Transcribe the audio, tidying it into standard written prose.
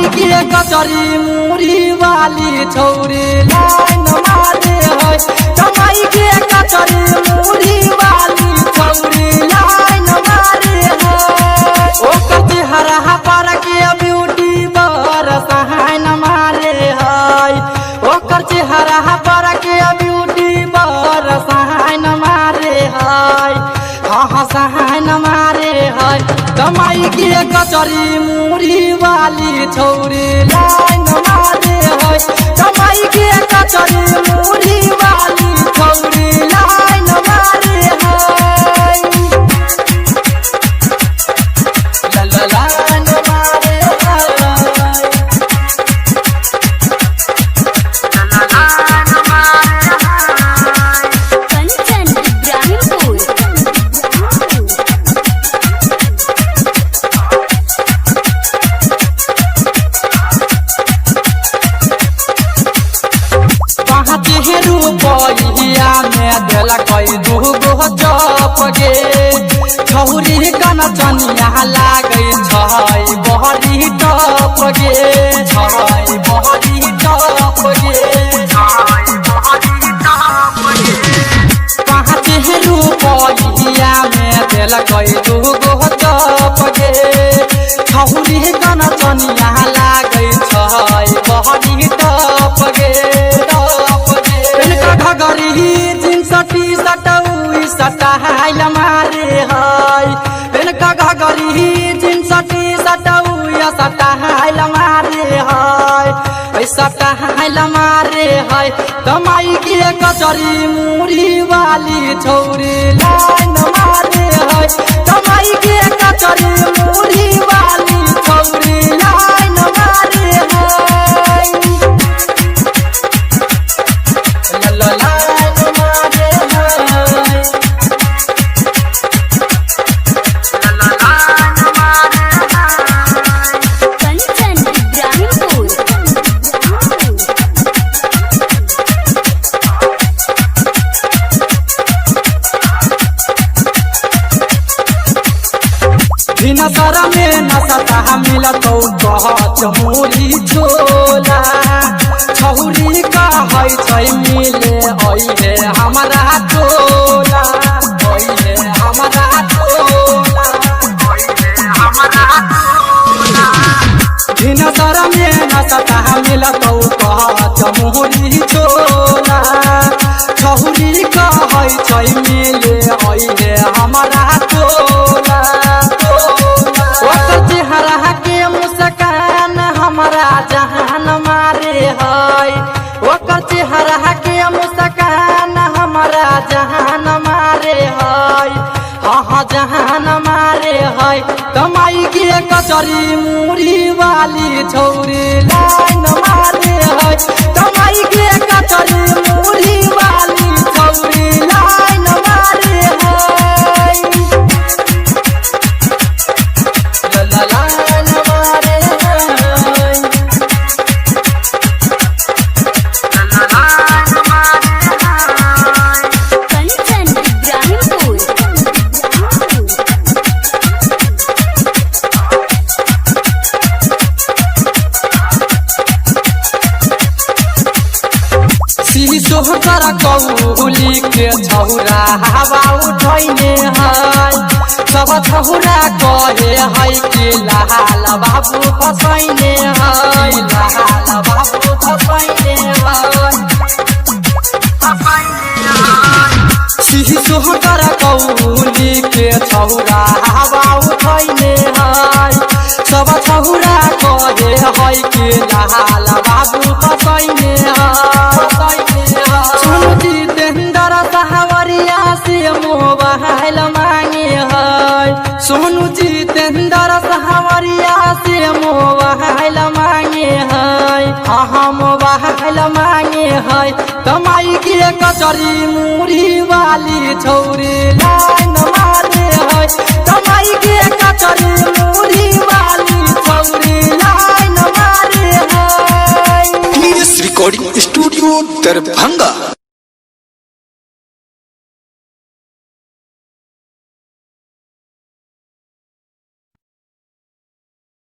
के कचरी मुड़ी वाली छौरी लाइन मारे है। कमाई के कचरी मुड़ी वाली छौरी लाइन मारे है। ओकर चेहरा पर के ब्यूटी बर सहायन मारे है। ओकर चेहरा पर के ब्यूटी बर सहायन मारे है। हाँ सहायन मारे है। कमाई के कचरी मुड़ी वाली छौरी लाइन मारे है। कमाई के कचरी मुड़ी वाली छौरी लाइन मारे है। लाइन मारे है। कंचन इब्राहिमपुर। रुपया में दिलक दूगो चप गे। छौरी कन चनिया लागे छै बहरी टप गे। बहरी टप गे। 5 रुपया में दिलक दूगो चप गे। छौरी कन चनिया लागे छै बहरी टप गे। घगरी जींस टी शर्ट स्टाइल मारे है। इनका घगरी जींस टी शर्ट स्टाइल मारे है। स्टाइल मारे है। कमाई के कचरी मुड़ी वाली छौरी लाइन मारे है। कमाई के कचरी मुड़ी वाली छौरी लाइन मारे है। कंचन इब्राहिमपुर। नसर में नसता मिलतौ कहत मुड़ी झोला। छौरी कहै छै मिले अइहे हमरा टोला। अइहे हमरा टोला। नसर में नसता मिलतौ कहत मुड़ी झोला। छौरी कहै छै मिले अइहे हमरा टोला। ओकर चेहरा के मुस्कान हमरा जहान मारे है। ओकर चेहरा के मुस्कान हमरा जहान मारे है। हाँ जहान मारे है। कमाई के कचरी मुड़ी वाली छौरी लाइन मारे है। कमाई के कचरी मुड़ी वाली छौरी लाइन मारे है। लाइन मारे है। कंचन इब्राहिमपुर। शीशो कर कौली के छौरा हवा उठैने है। सब छौरा कहे है कि लाल बाबू फसैने है। लाल बाबू फसैने है। शीशो कर कौली के छौरा हवा उठैने है। सब छौरा कहे है कि लाल बाबू फसैने है। मोबाइल मांगे है। सोनू जितेंद्र सहवरिया से मोबाइल मांगे है। हाँ मोबाइल मांगे है। कमाई के कचरी मुड़ी वाली छौरी लाइन मारे है। कमाई के कचरी मुड़ी वाली छौरी लाइन मारे है। Recording studio Darbhanga.